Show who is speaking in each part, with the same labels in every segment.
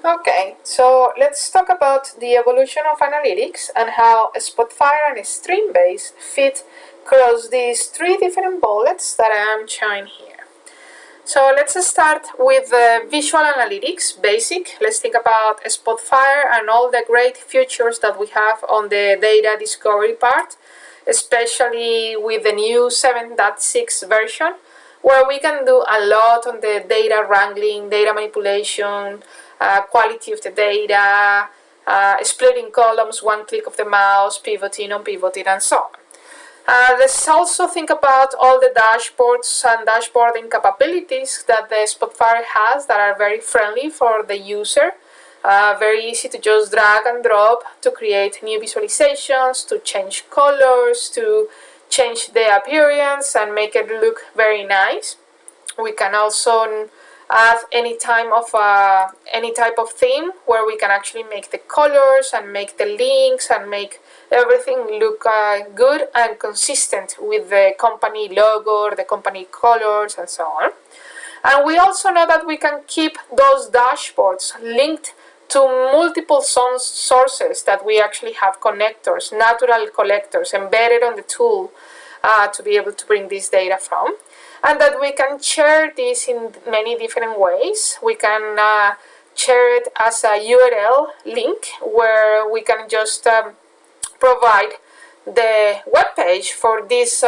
Speaker 1: Okay, so let's talk about the evolution of analytics and how Spotfire and Streambase fit across these three different bullets that I am showing here. So let's start with the visual analytics, basic. Let's think about Spotfire and all the great features that we have on the data discovery part, especially with the new 7.6 version, where we can do a lot on the data wrangling, data manipulation, quality of the data, splitting columns, one click of the mouse, pivoting, unpivoting, and so on. Let's also think about all the dashboards and dashboarding capabilities that the Spotfire has that are very friendly for the user. Very easy to just drag and drop to create new visualizations, to change colors, to change the appearance and make it look very nice. We can also add any type of theme where we can actually make the colors and make the links and make everything look good and consistent with the company logo or the company colors and so on. And we also know that we can keep those dashboards linked to multiple sources that we actually have connectors, natural collectors embedded on the tool to be able to bring this data from. And that we can share this in many different ways. We can share it as a URL link where we can just provide the web page for this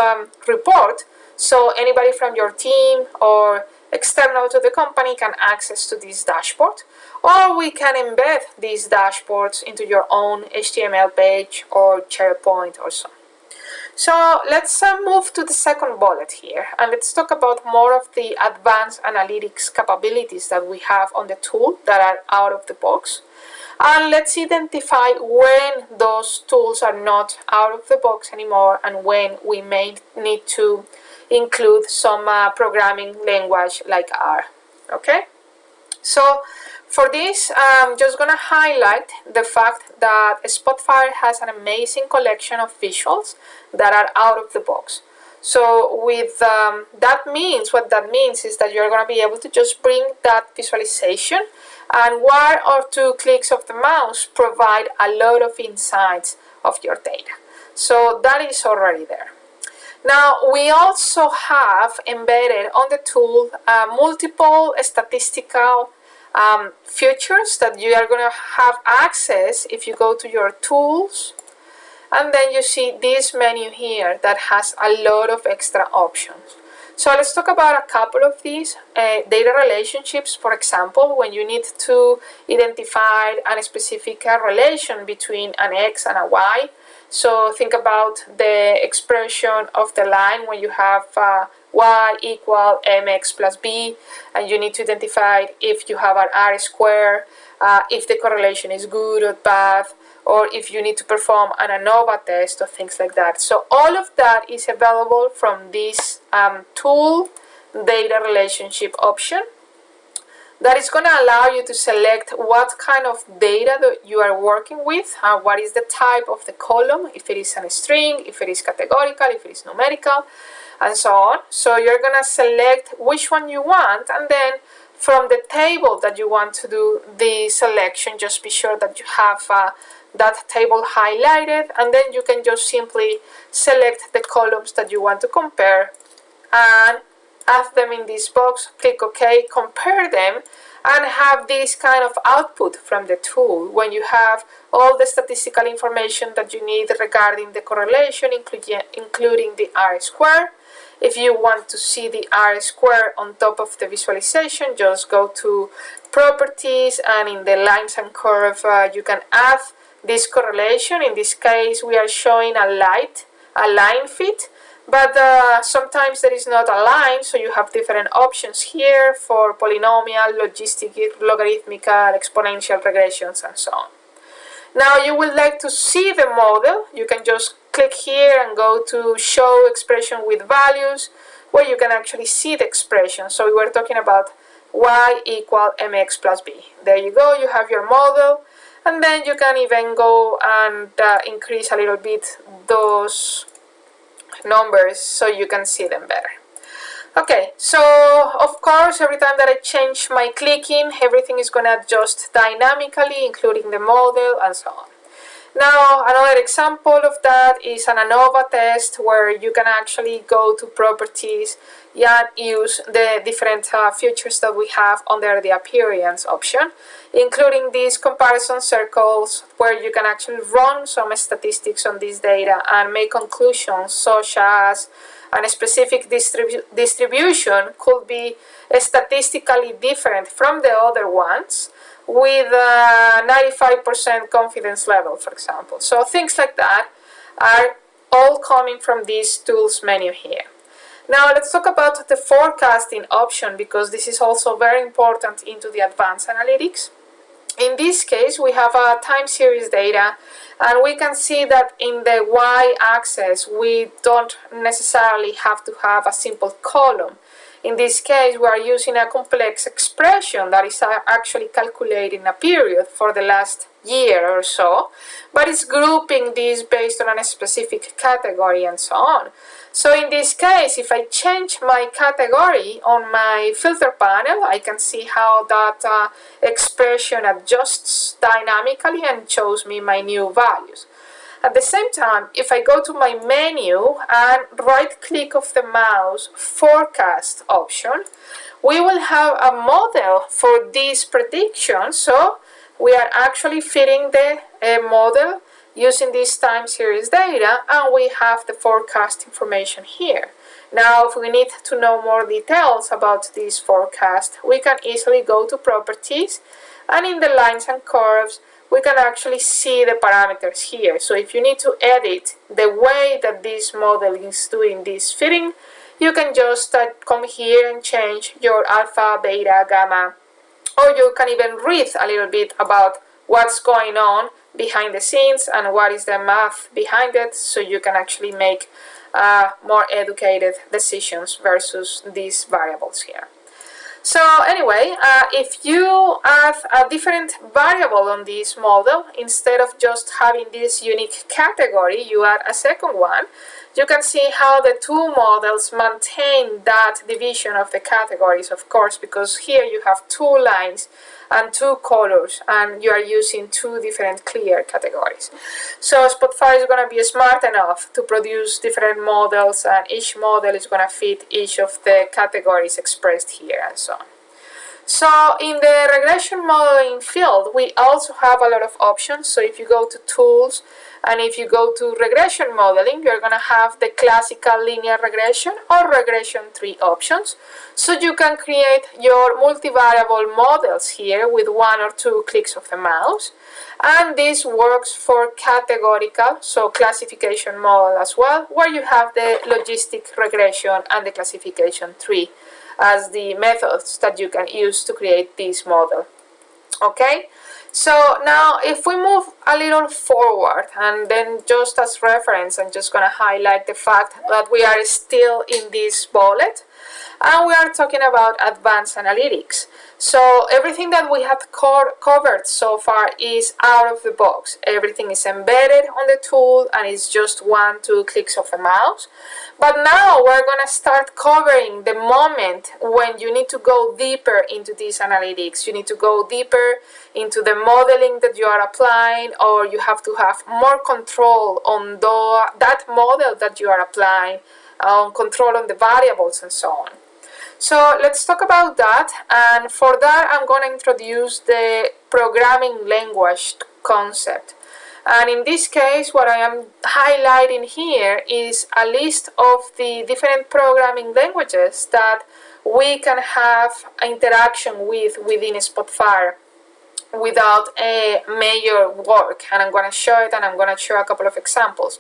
Speaker 1: report, so anybody from your team or external to the company can access to this dashboard, or we can embed these dashboards into your own HTML page or SharePoint or so. So let's move to the second bullet here, and let's talk about more of the advanced analytics capabilities that we have on the tool that are out of the box. And let's identify when those tools are not out of the box anymore and when we may need to include some programming language like R. Okay? So for this, I'm just going to highlight the fact that Spotfire has an amazing collection of visuals that are out of the box. So with what that means is that you're going to be able to just bring that visualization and one or two clicks of the mouse provide a lot of insights of your data. So that is already there. Now we also have embedded on the tool multiple statistical features that you are going to have access if you go to your tools, and then you see this menu here that has a lot of extra options. So let's talk about a couple of these. Data relationships, for example, when you need to identify a specific relation between an X and a Y. So think about the expression of the line when you have Y equal mx plus b, and you need to identify if you have an R square, if the correlation is good or bad, or if you need to perform an ANOVA test or things like that. So all of that is available from this tool data relationship option. That is going to allow you to select what kind of data that you are working with, what is the type of the column, if it is a string, if it is categorical, if it is numerical, and so on. So you're going to select which one you want, and then from the table that you want to do the selection, just be sure that you have that table highlighted, and then you can just simply select the columns that you want to compare and add them in this box, click OK, compare them, and have this kind of output from the tool when you have all the statistical information that you need regarding the correlation, including the R square. If you want to see the R square on top of the visualization, just go to Properties, and in the Lines and Curve, you can add this correlation. In this case, we are showing a line fit, but sometimes there is not a line, so you have different options here for polynomial, logarithmical, exponential regressions, and so on. Now you would like to see the model, you can just click here and go to Show Expression with Values, where you can actually see the expression. So we were talking about Y equal mx plus b. There you go, you have your model, and then you can even go and increase a little bit those numbers so you can see them better. Okay, so of course every time that I change my clicking, everything is going to adjust dynamically, including the model and so on. Now, another example of that is an ANOVA test where you can actually go to properties and use the different features that we have under the appearance option, including these comparison circles where you can actually run some statistics on this data and make conclusions such as a specific distribution could be statistically different from the other ones with a 95% confidence level, for example. So things like that are all coming from this tools menu here. Now let's talk about the forecasting option, because this is also very important into the advanced analytics. In this case, we have a time series data, and we can see that in the y-axis, we don't necessarily have to have a simple column. In this case, we are using a complex expression that is actually calculating a period for the last year or so, but it's grouping this based on a specific category and so on. So in this case, if I change my category on my filter panel, I can see how that expression adjusts dynamically and shows me my new values. At the same time, if I go to my menu and right-click of the mouse, forecast option, we will have a model for this prediction. So we are actually fitting the model using this time series data, and we have the forecast information here. Now, if we need to know more details about this forecast, we can easily go to properties, and in the lines and curves, we can actually see the parameters here. So if you need to edit the way that this model is doing this fitting, you can just come here and change your alpha, beta, gamma, or you can even read a little bit about what's going on behind the scenes and what is the math behind it, so you can actually make more educated decisions versus these variables here. So anyway, if you add a different variable on this model, instead of just having this unique category, you add a second one, you can see how the two models maintain that division of the categories, of course, because here you have two lines and two colors, and you are using two different clear categories. So Spotfire is going to be smart enough to produce different models, and each model is going to fit each of the categories expressed here and so on. So in the regression modeling field, we also have a lot of options. So if you go to tools and if you go to regression modeling, you're going to have the classical linear regression or regression tree options. So you can create your multivariable models here with one or two clicks of the mouse. And this works for categorical, so classification model as well, where you have the logistic regression and the classification tree as the methods that you can use to create this model. Okay, so now if we move a little forward, and then just as reference, I'm just going to highlight the fact that we are still in this bullet, and we are talking about advanced analytics. So everything that we have covered so far is out of the box. Everything is embedded on the tool, and it's just 1-2 clicks of the mouse. But now we're going to start covering the moment when you need to go deeper into these analytics. You need to go deeper into the modeling that you are applying, or you have to have more control on that model that you are applying, control on the variables and so on. So let's talk about that, and for that I'm going to introduce the programming language concept. And in this case, what I am highlighting here is a list of the different programming languages that we can have interaction with within Spotfire without a major work, and I'm going to show it, and I'm going to show a couple of examples.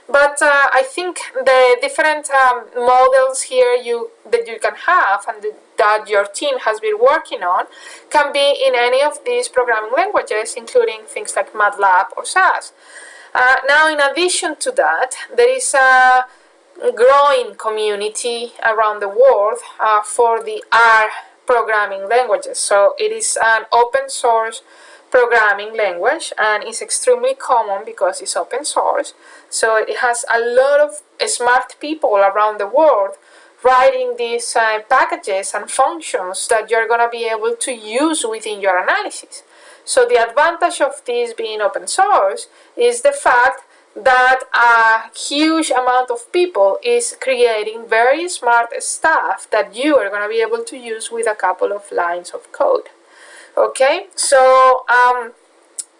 Speaker 1: But I think the different models here that you can have and that your team has been working on can be in any of these programming languages, including things like MATLAB or SAS. Now, in addition to that, there is a growing community around the world for the R programming languages. So it is an open source programming language, and it's extremely common because it's open source. So it has a lot of smart people around the world writing these packages and functions that you're going to be able to use within your analysis. So the advantage of this being open source is the fact that a huge amount of people is creating very smart stuff that you are going to be able to use with a couple of lines of code. Okay, so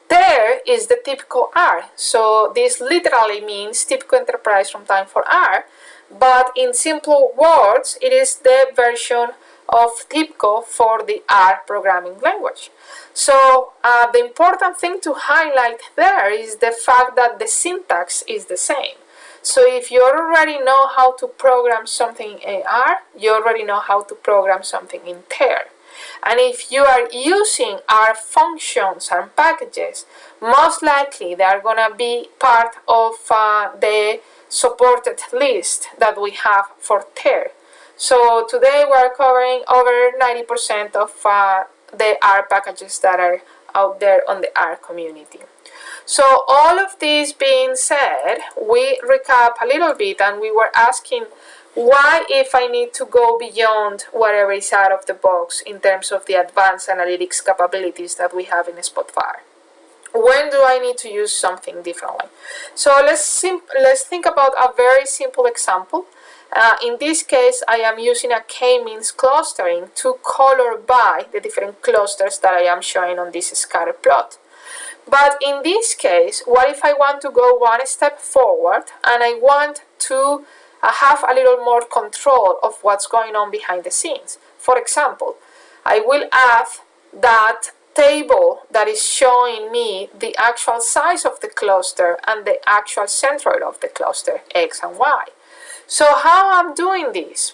Speaker 1: there is the TIBCO R. So this literally means TIBCO Enterprise from Time for R, but in simple words, it is the version of TIBCO for the R programming language. So the important thing to highlight there is the fact that the syntax is the same. So if you already know how to program something in R, you already know how to program something in TER. And if you are using R functions and packages, most likely they are going to be part of the supported list that we have for TER. So today we are covering over 90% of the R packages that are out there on the R community. So all of this being said, we recap a little bit and we were asking why, if I need to go beyond whatever is out of the box in terms of the advanced analytics capabilities that we have in Spotfire, when do I need to use something differently? So let's think about a very simple example. In this case, I am using a k-means clustering to color by the different clusters that I am showing on this scatter plot. But in this case, what if I want to go one step forward and I want to have a little more control of what's going on behind the scenes? For example, I will add that table that is showing me the actual size of the cluster and the actual centroid of the cluster, X and Y. So how I'm doing this?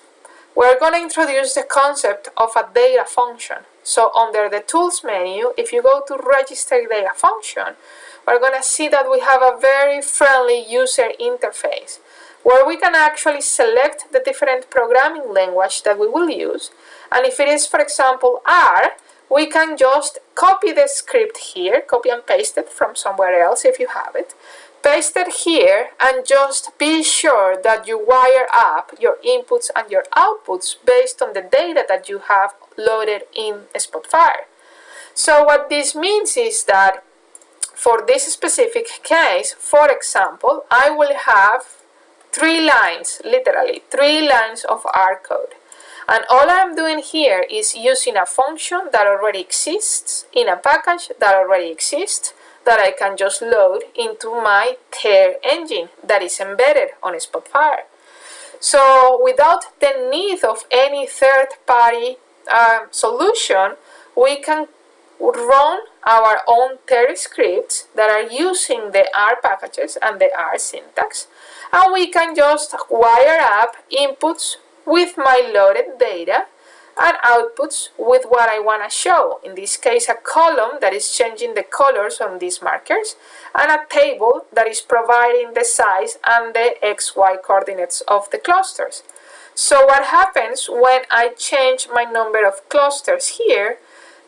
Speaker 1: We're going to introduce the concept of a data function. So under the tools menu, if you go to register data function, we're going to see that we have a very friendly user interface where we can actually select the different programming language that we will use. And if it is, for example, R, we can just copy the script here, copy and paste it from somewhere else if you have it, paste it here, and just be sure that you wire up your inputs and your outputs based on the data that you have loaded in Spotfire. So what this means is that for this specific case, for example, I will have 3 lines, literally 3 lines of R code. And all I'm doing here is using a function that already exists in a package that already exists that I can just load into my TER engine that is embedded on Spotfire. So without the need of any third-party solution, we can run our own TER scripts that are using the R packages and the R syntax, and we can just wire up inputs with my loaded data and outputs with what I want to show. In this case, a column that is changing the colors on these markers, and a table that is providing the size and the XY coordinates of the clusters. So what happens when I change my number of clusters here?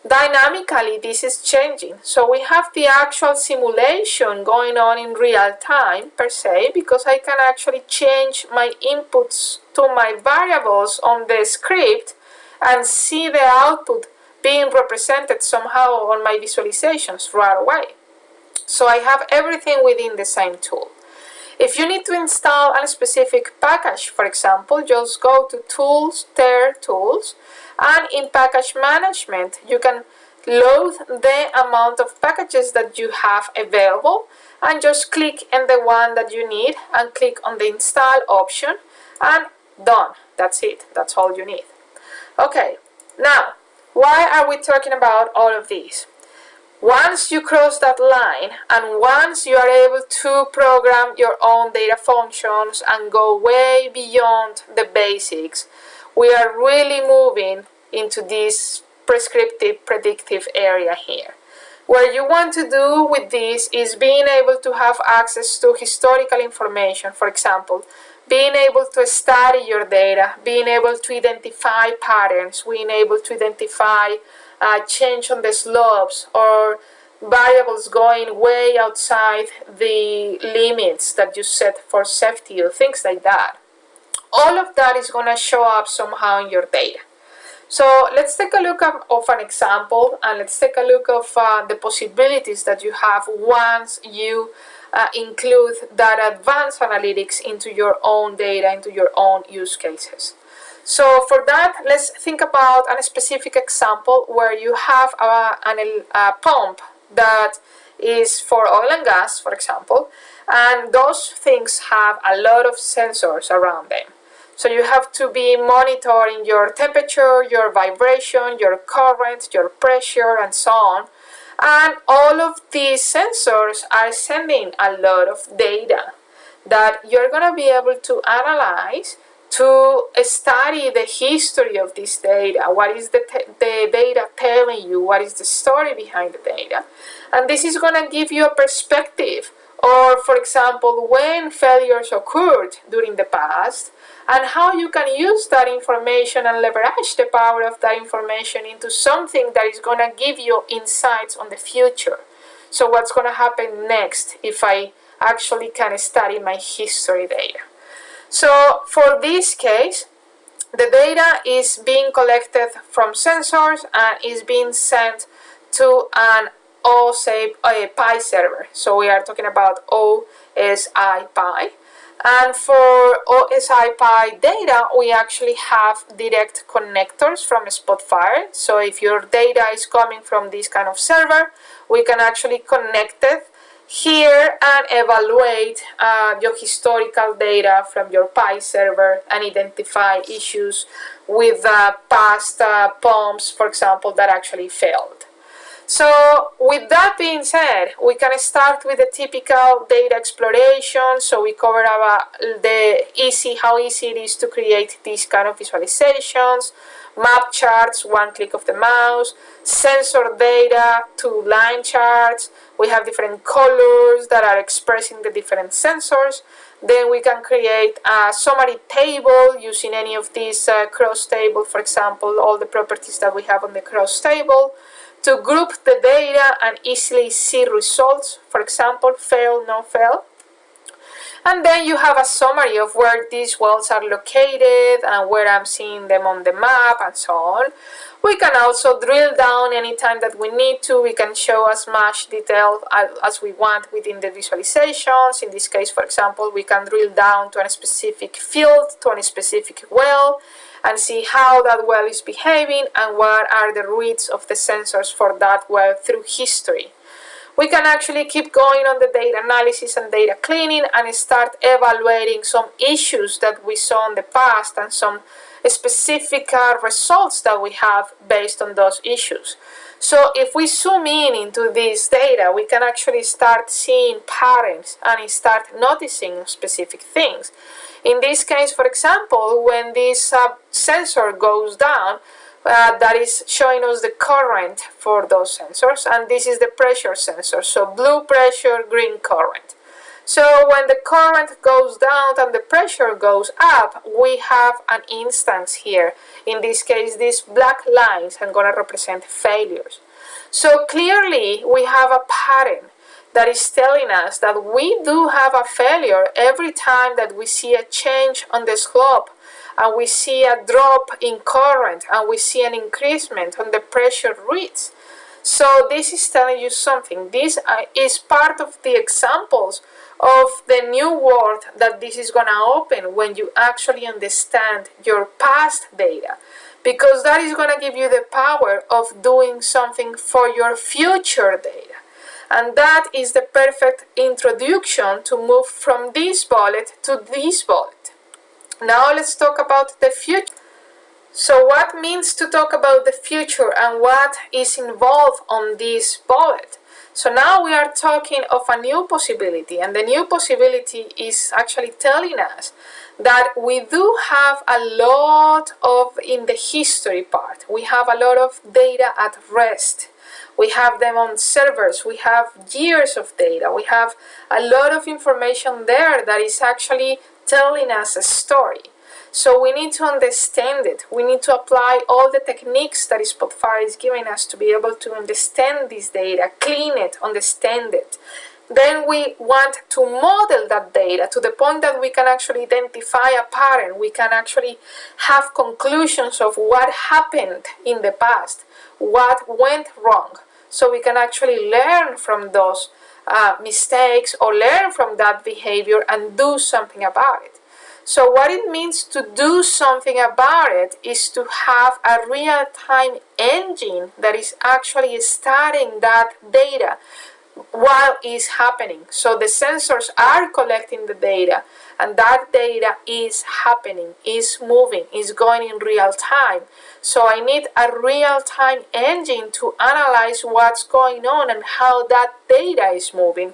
Speaker 1: Dynamically, this is changing. So we have the actual simulation going on in real time per se, because I can actually change my inputs to my variables on the script and see the output being represented somehow on my visualizations right away. So I have everything within the same tool. If you need to install a specific package, for example, just go to Tools, TER Tools, and in Package Management, you can load the amount of packages that you have available and just click in the one that you need and click on the Install option and done. That's it. That's all you need. Okay, now, why are we talking about all of these? Once you cross that line and once you are able to program your own data functions and go way beyond the basics, we are really moving into this prescriptive predictive area here. What you want to do with this is being able to have access to historical information, for example, being able to study your data, being able to identify patterns, being able to identify change on the slopes or variables going way outside the limits that you set for safety or things like that. all of that is going to show up somehow in your data. So let's take a look of an example, and let's take a look of the possibilities that you have once you include that advanced analytics into your own data, into your own use cases. So for that, let's think about a specific example where you have a pump that is for oil and gas, for example, and those things have a lot of sensors around them. So you have to be monitoring your temperature, your vibration, your current, your pressure, and so on. And all of these sensors are sending a lot of data that you're going to be able to analyze to study the history of this data. What is the data telling you? What is the story behind the data? And this is going to give you a perspective, or for example, when failures occurred during the past, and how you can use that information and leverage the power of that information into something that is going to give you insights on the future. So what's going to happen next if I actually can study my history data? So for this case, the data is being collected from sensors and is being sent to an OSI server. So we are talking about OSI. And for OSI data, we actually have direct connectors from Spotfire. So if your data is coming from this kind of server, we can actually connect it here and evaluate your historical data from your Pi server and identify issues with past pumps, for example, that actually failed. So with that being said, we can start with the typical data exploration. So we cover how easy it is to create these kind of visualizations, map charts, one click of the mouse, sensor data, 2 line charts. We have different colors that are expressing the different sensors. Then we can create a summary table using any of these cross table, for example, all the properties that we have on the cross table, to group the data and easily see results, for example, fail, no fail. And then you have a summary of where these wells are located and where I'm seeing them on the map and so on. We can also drill down anytime that we need to. We can show as much detail as we want within the visualizations. In this case, for example, we can drill down to a specific field, to a specific well, and see how that well is behaving and what are the reads of the sensors for that well through history. We can actually keep going on the data analysis and data cleaning and start evaluating some issues that we saw in the past and some specific results that we have based on those issues. So if we zoom in into this data, we can actually start seeing patterns and start noticing specific things. In this case, for example, when this sensor goes down, that is showing us the current for those sensors, and this is the pressure sensor. So blue pressure, green current. So when the current goes down and the pressure goes up, we have an instance here. In this case, these black lines are going to represent failures. So clearly, we have a pattern that is telling us that we do have a failure every time that we see a change on the slope, and we see a drop in current, and we see an increasement on the pressure reads. So this is telling you something. This is part of the examples of the new world that this is going to open when you actually understand your past data, because that is going to give you the power of doing something for your future data. And that is the perfect introduction to move from this bullet to this bullet. Now let's talk about the future. So what means to talk about the future and what is involved on this bullet? So now we are talking of a new possibility, and the new possibility is actually telling us that we do have a lot of, in the history part, we have a lot of data at rest. We have them on servers, we have years of data, we have a lot of information there that is actually telling us a story. So we need to understand it. We need to apply all the techniques that Spotfire is giving us to be able to understand this data, clean it, understand it, Then we want to model that data to the point that we can actually identify a pattern. We can actually have conclusions of what happened in the past, what went wrong. So we can actually learn from those mistakes or learn from that behavior and do something about it. So what it means to do something about it is to have a real-time engine that is actually studying that data while it's happening. So the sensors are collecting the data, and that data is happening, is moving, is going in real time. So I need a real-time engine to analyze what's going on and how that data is moving.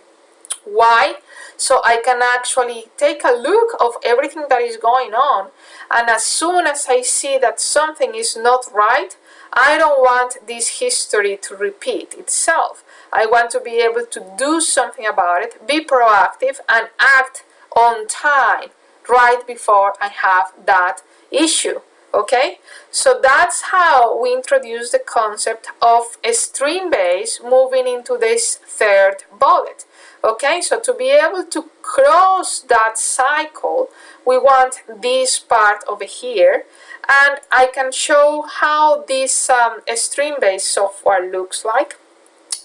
Speaker 1: Why? So I can actually take a look of everything that is going on, and as soon as I see that something is not right, I don't want this history to repeat itself. I want to be able to do something about it, be proactive, and act on time right before I have that issue. Okay, so that's how we introduce the concept of a Streambase moving into this third bullet. Okay, so to be able to cross that cycle, we want this part over here, and I can show how this Streambase software looks like.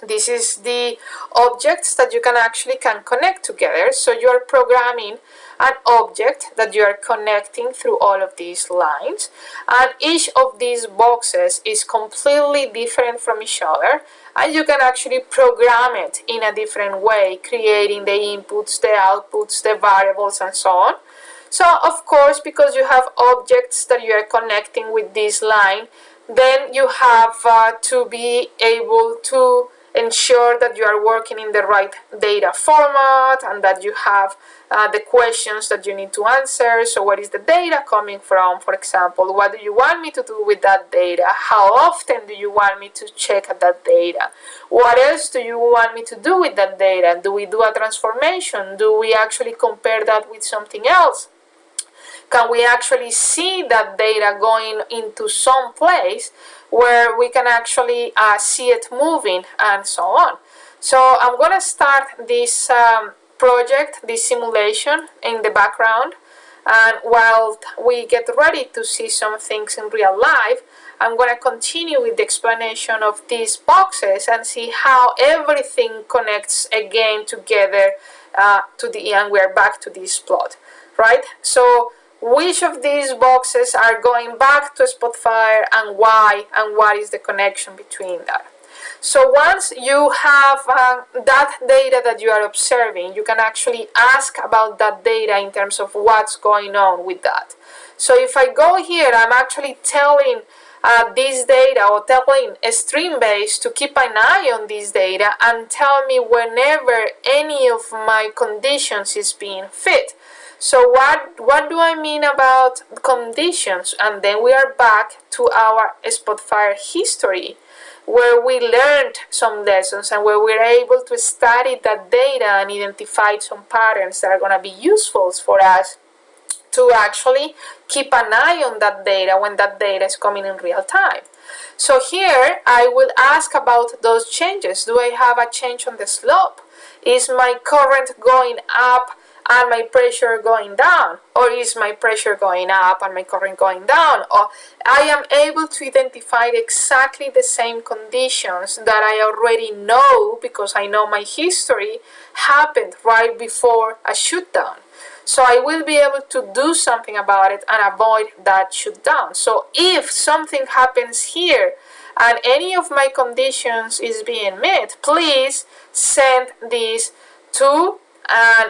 Speaker 1: This is the objects that you can connect together. So you are programming an object that you are connecting through all of these lines, and each of these boxes is completely different from each other, and you can actually program it in a different way, creating the inputs, the outputs, the variables, and so on. So of course, because you have objects that you are connecting with this line, then you have to be able to ensure that you are working in the right data format and that you have the questions that you need to answer. So where is the data coming from, for example? What do you want me to do with that data? How often do you want me to check that data? What else do you want me to do with that data? Do we do a transformation? Do we actually compare that with something else? Can we actually see that data going into some place where we can actually see it moving, and so on? So I'm going to start this project, this simulation in the background, and while we get ready to see some things in real life, I'm going to continue with the explanation of these boxes and see how everything connects again together to the end. We're back to this plot, right? So which of these boxes are going back to Spotfire and why, and what is the connection between that? So once you have that data that you are observing, you can actually ask about that data in terms of what's going on with that. So if I go here, I'm actually telling this data, or telling a Streambase to keep an eye on this data and tell me whenever any of my conditions is being fit. So what do I mean about conditions? And then we are back to our Spotfire history, where we learned some lessons and where we're able to study that data and identify some patterns that are going to be useful for us to actually keep an eye on that data when that data is coming in real time. So here I will ask about those changes. Do I have a change on the slope? Is my current going up and my pressure going down, or is my pressure going up and my current going down? Or I am able to identify exactly the same conditions that I already know because I know my history happened right before a shutdown. So I will be able to do something about it and avoid that shutdown. So if something happens here and any of my conditions is being met, please send this to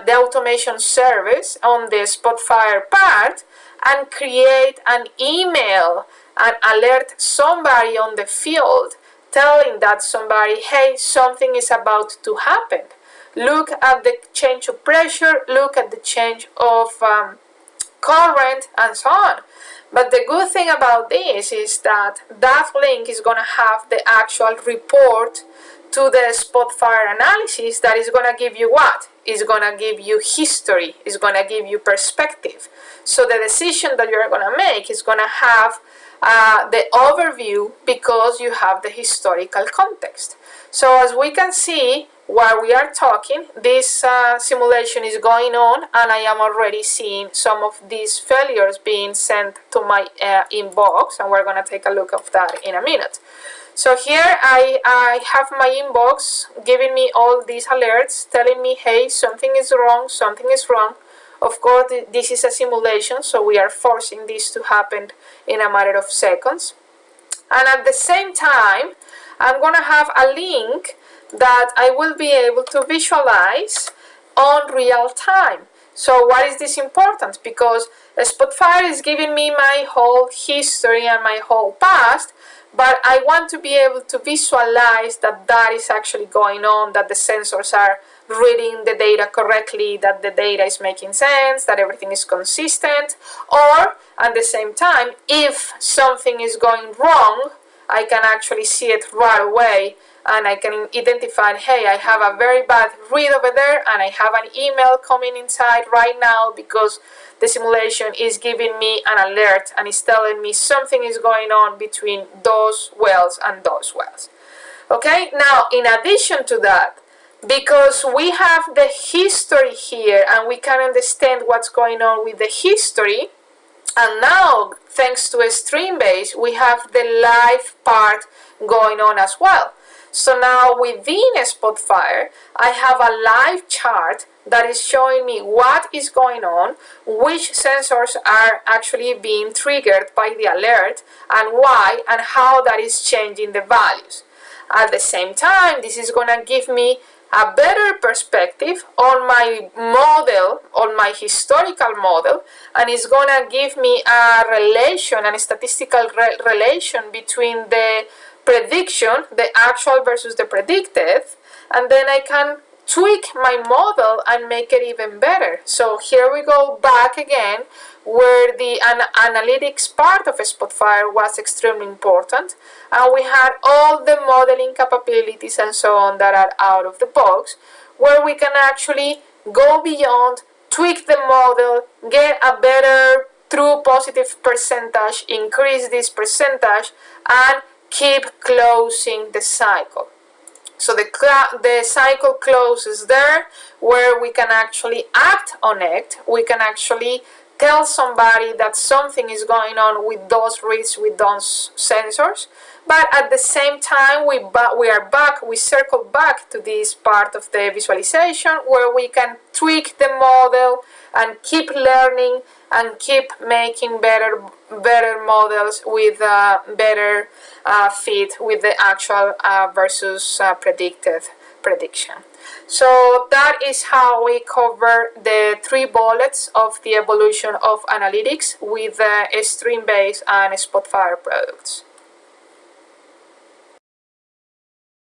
Speaker 1: the automation service on the Spotfire part and create an email and alert somebody on the field telling that somebody, hey, something is about to happen. Look at the change of pressure, look at the change of current, and so on. But the good thing about this is that that link is going to have the actual report to the Spotfire analysis that is going to give you what? Is going to give you history, is going to give you perspective. So the decision that you're going to make is going to have the overview because you have the historical context. So as we can see, while we are talking, this simulation is going on, and I am already seeing some of these failures being sent to my inbox, and we're going to take a look at that in a minute. So here I have my inbox giving me all these alerts, telling me, hey, something is wrong, something is wrong. Of course, this is a simulation, so we are forcing this to happen in a matter of seconds. And at the same time, I'm going to have a link that I will be able to visualize on real time. So why is this important? Because Spotfire is giving me my whole history and my whole past, but I want to be able to visualize that that is actually going on, that the sensors are reading the data correctly, that the data is making sense, that everything is consistent, or at the same time, if something is going wrong, I can actually see it right away, and I can identify, hey, I have a very bad read over there, and I have an email coming inside right now because the simulation is giving me an alert and is telling me something is going on between those wells and those wells. Okay, now in addition to that, because we have the history here and we can understand what's going on with the history, and now thanks to a Streambase, we have the live part going on as well. So now within Spotfire, I have a live chart that is showing me what is going on, which sensors are actually being triggered by the alert, and why, and how that is changing the values. At the same time, this is going to give me a better perspective on my model, on my historical model, and it's going to give me a relation, a statistical relation between the prediction, the actual versus the predicted, and then I can tweak my model and make it even better. So here we go back again, where the analytics part of Spotfire was extremely important, and we had all the modeling capabilities and so on that are out of the box, where we can actually go beyond, tweak the model, get a better true positive percentage, increase this percentage, and keep closing the cycle. So the cycle closes there, where we can actually act on it. We can actually tell somebody that something is going on with those reads, with those sensors. But at the same time, we circle back to this part of the visualization, where we can tweak the model and keep learning and keep making better models with better fit with the actual versus predicted prediction. So that is how we cover the 3 bullets of the evolution of analytics with Streambase and Spotfire products.